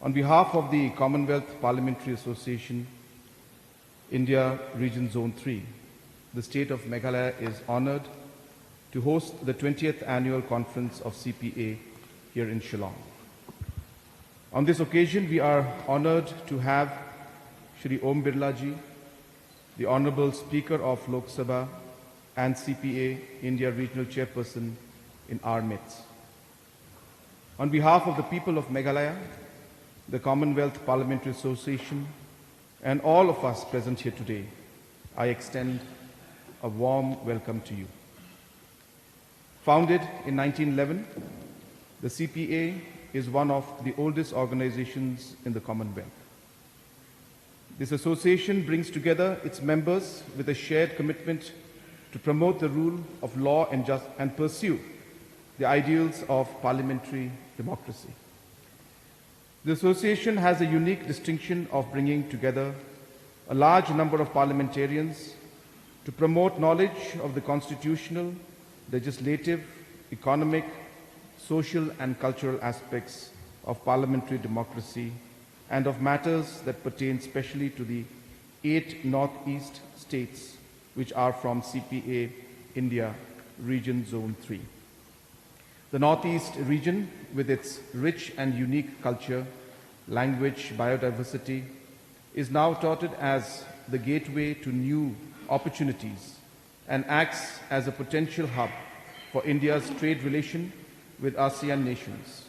On behalf of the Commonwealth Parliamentary Association, India Region Zone 3, the state of Meghalaya is honored to host the 20th annual conference of CPA here in Shillong. On this occasion, we are honored to have Shri Om Birla Ji, the Honorable Speaker of Lok Sabha and CPA India Regional Chairperson in our midst. On behalf of the people of Meghalaya, the Commonwealth Parliamentary Association, and all of us present here today, I extend a warm welcome to you. Founded in 1911, the CPA is one of the oldest organizations in the Commonwealth. This association brings together its members with a shared commitment to promote the rule of law and pursue the ideals of parliamentary democracy. The association has a unique distinction of bringing together a large number of parliamentarians to promote knowledge of the constitutional, legislative, economic, social and cultural aspects of parliamentary democracy and of matters that pertain specially to the 8 Northeast states which are from CPA India Region Zone 3. The Northeast region, with its rich and unique culture, language, biodiversity, is now touted as the gateway to new opportunities and acts as a potential hub for India's trade relation with ASEAN nations.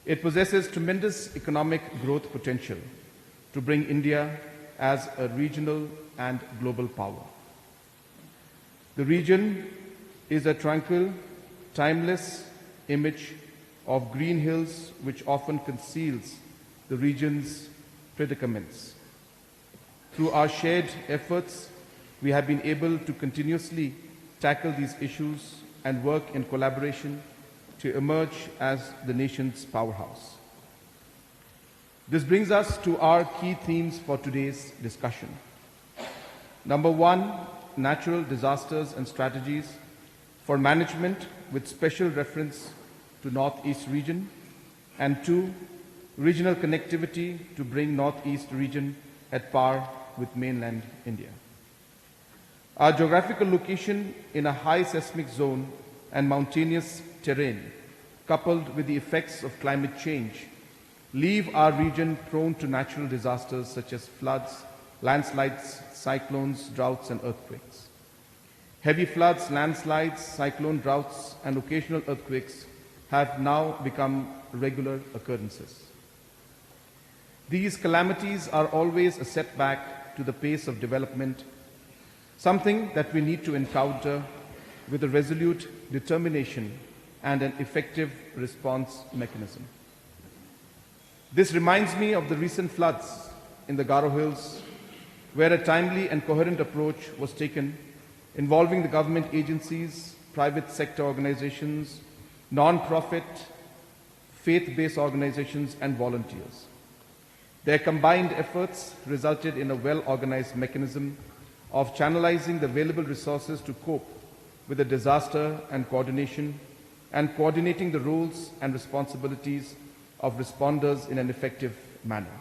It possesses tremendous economic growth potential to bring India as a regional and global power. The region is a tranquil, timeless image of green hills which often conceals the region's predicaments. Through our shared efforts, we have been able to continuously tackle these issues and work in collaboration to emerge as the nation's powerhouse. This brings us to our key themes for today's discussion. Number 1, natural disasters and strategies for management with special reference to Northeast region, and 2, regional connectivity to bring Northeast region at par with mainland India. Our geographical location in a high seismic zone and mountainous terrain, coupled with the effects of climate change, leave our region prone to natural disasters such as floods, landslides, cyclones, droughts, and earthquakes. Heavy floods, landslides, cyclone droughts, and occasional earthquakes have now become regular occurrences. These calamities are always a setback to the pace of development, something that we need to encounter with a resolute determination and an effective response mechanism. This reminds me of the recent floods in the Garo Hills, where a timely and coherent approach was taken involving the government agencies, private sector organizations, non-profit, faith-based organizations, and volunteers. Their combined efforts resulted in a well-organized mechanism of channelizing the available resources to cope with the disaster and coordinating the roles and responsibilities of responders in an effective manner.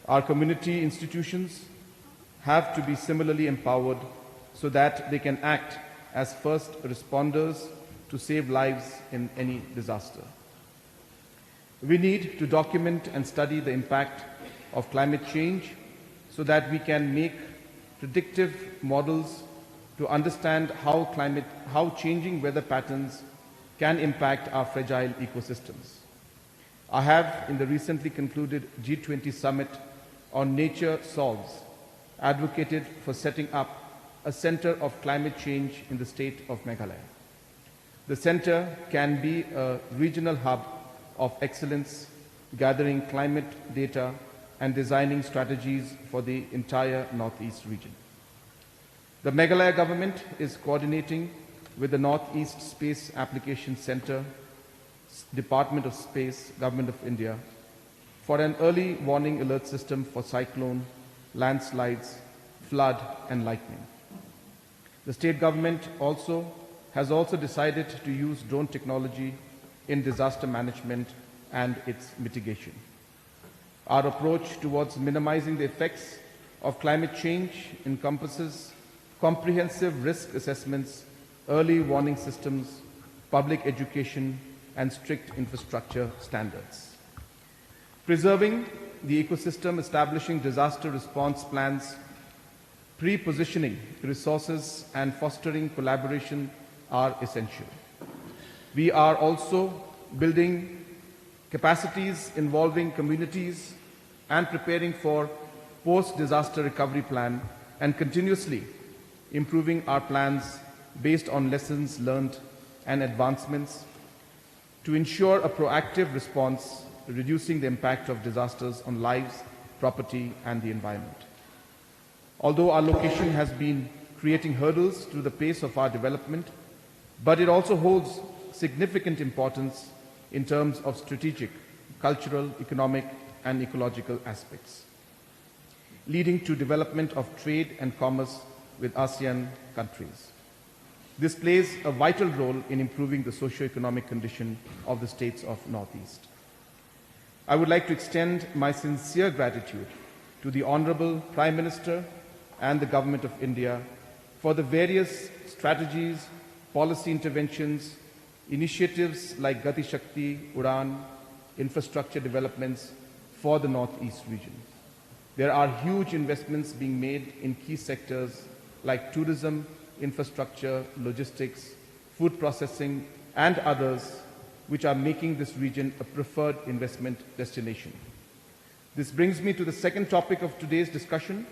Our community institutions have to be similarly empowered so that they can act as first responders to save lives in any disaster. We need to document and study the impact of climate change so that we can make predictive models to understand how changing weather patterns can impact our fragile ecosystems. I have, in the recently concluded G20 summit on Nature Solves, advocated for setting up a center of climate change in the state of Meghalaya. The center can be a regional hub of excellence, gathering climate data and designing strategies for the entire Northeast region. The Meghalaya government is coordinating with the Northeast Space Application Center, Department of Space, Government of India, for an early warning alert system for cyclone, landslides, flood, and lightning. The state government has also decided to use drone technology in disaster management and its mitigation. Our approach towards minimizing the effects of climate change encompasses comprehensive risk assessments, early warning systems, public education, and strict infrastructure standards. Preserving the ecosystem, establishing disaster response plans, pre-positioning resources, and fostering collaboration are essential. We are also building capacities involving communities and preparing for post-disaster recovery plan and continuously improving our plans based on lessons learned and advancements to ensure a proactive response, reducing the impact of disasters on lives, property, and the environment. Although our location has been creating hurdles to the pace of our development, but it also holds significant importance in terms of strategic, cultural, economic, and ecological aspects, leading to development of trade and commerce with ASEAN countries. This plays a vital role in improving the socio-economic condition of the states of Northeast. I would like to extend my sincere gratitude to the Honorable Prime Minister and the Government of India for the various strategies, policy interventions, initiatives like Gati Shakti, Udan, infrastructure developments for the Northeast region. There are huge investments being made in key sectors like tourism, infrastructure, logistics, food processing, and others, which are making this region a preferred investment destination. This brings me to the second topic of today's discussion,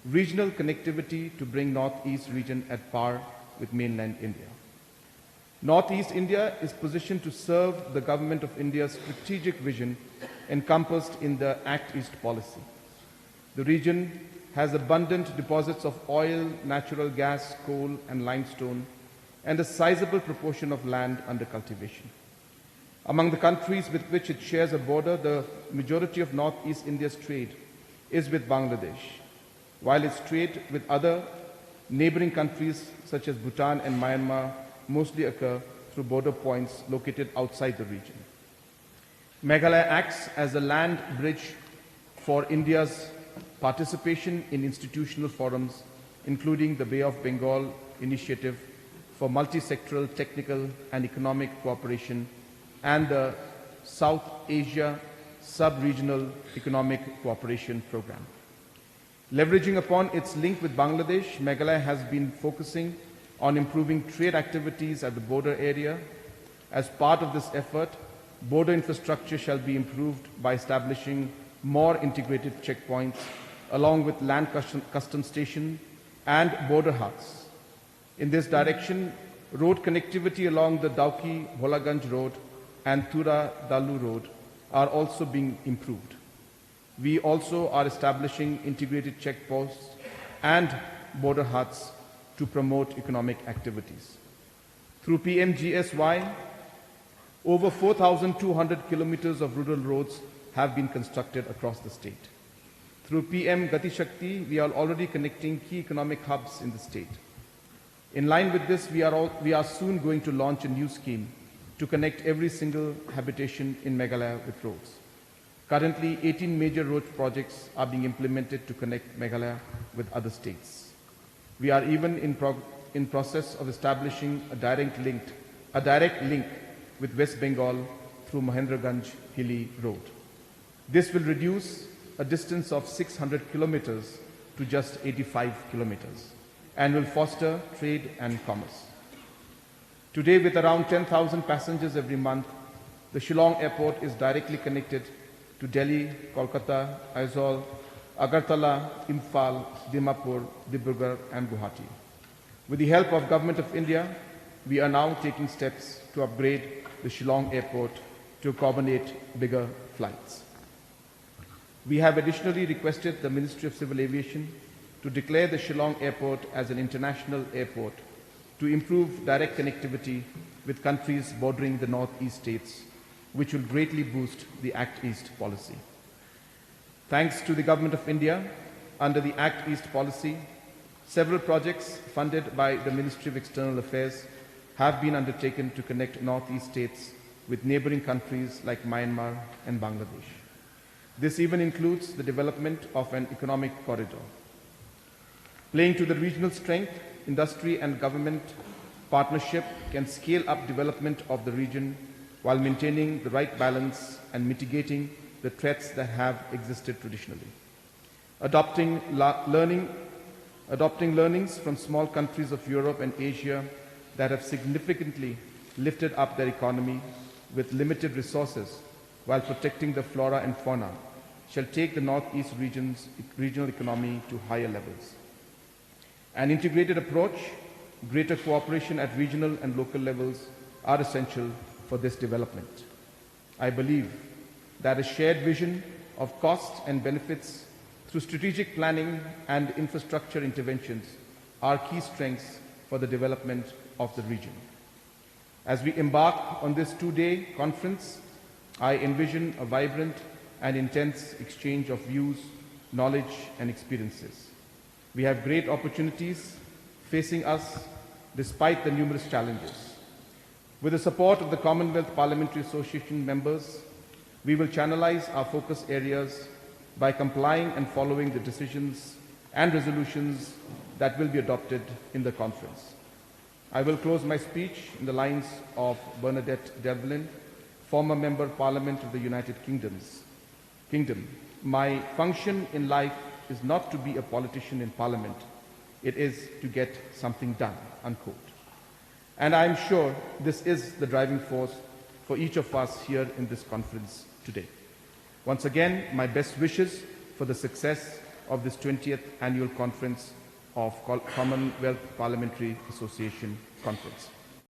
regional connectivity to bring Northeast region at par with mainland India. Northeast India is positioned to serve the Government of India's strategic vision encompassed in the Act East policy. The region has abundant deposits of oil, natural gas, coal, and limestone, and a sizable proportion of land under cultivation. Among the countries with which it shares a border, the majority of Northeast India's trade is with Bangladesh, while its trade with other neighboring countries such as Bhutan and Myanmar mostly occur through border points located outside the region. Meghalaya acts as a land bridge for India's participation in institutional forums, including the Bay of Bengal Initiative for Multi-Sectoral Technical and Economic Cooperation and the South Asia Sub-Regional Economic Cooperation Program. Leveraging upon its link with Bangladesh, Meghalaya has been focusing on improving trade activities at the border area. As part of this effort, border infrastructure shall be improved by establishing more integrated checkpoints along with land custom station and border huts. In this direction, road connectivity along the Dauki-Bholaganj Road and Tura-Dalu Road are also being improved. We also are establishing integrated checkposts and border huts to promote economic activities. Through PMGSY, over 4,200 kilometers of rural roads have been constructed across the state. Through PM Gati Shakti, we are already connecting key economic hubs in the state. In line with this, we are soon going to launch a new scheme to connect every single habitation in Meghalaya with roads. Currently, 18 major road projects are being implemented to connect Meghalaya with other states. We are even in process of establishing a direct link with West Bengal through Mahendraganj Hilly Road. This will reduce a distance of 600 kilometers to just 85 kilometers and will foster trade and commerce. Today, with around 10,000 passengers every month, the Shillong Airport is directly connected to Delhi, Kolkata, Aizawl, Agartala, Imphal, Dimapur, Dibrugarh, and Guwahati. With the help of Government of India, we are now taking steps to upgrade the Shillong Airport to accommodate bigger flights. We have additionally requested the Ministry of Civil Aviation to declare the Shillong Airport as an international airport to improve direct connectivity with countries bordering the Northeast states, which will greatly boost the Act East policy. Thanks to the Government of India, under the Act East policy, several projects funded by the Ministry of External Affairs have been undertaken to connect Northeast states with neighboring countries like Myanmar and Bangladesh. This even includes the development of an economic corridor. Playing to the regional strength, industry and government partnership can scale up development of the region while maintaining the right balance and mitigating the threats that have existed traditionally. Adopting learnings from small countries of Europe and Asia that have significantly lifted up their economy with limited resources while protecting the flora and fauna shall take the Northeast region's regional economy to higher levels. An integrated approach, greater cooperation at regional and local levels are essential for this development. I believe that a shared vision of costs and benefits through strategic planning and infrastructure interventions are key strengths for the development of the region. As we embark on this two-day conference, I envision a vibrant and intense exchange of views, knowledge, and experiences. We have great opportunities facing us despite the numerous challenges. With the support of the Commonwealth Parliamentary Association members, we will channelize our focus areas by complying and following the decisions and resolutions that will be adopted in the conference. I will close my speech in the lines of Bernadette Devlin, former Member of Parliament of the United Kingdom. My function in life is not to be a politician in Parliament, it is to get something done, unquote. And I am sure this is the driving force for each of us here in this conference today. Once again, my best wishes for the success of this 20th Annual Conference of Commonwealth Parliamentary Association Conference.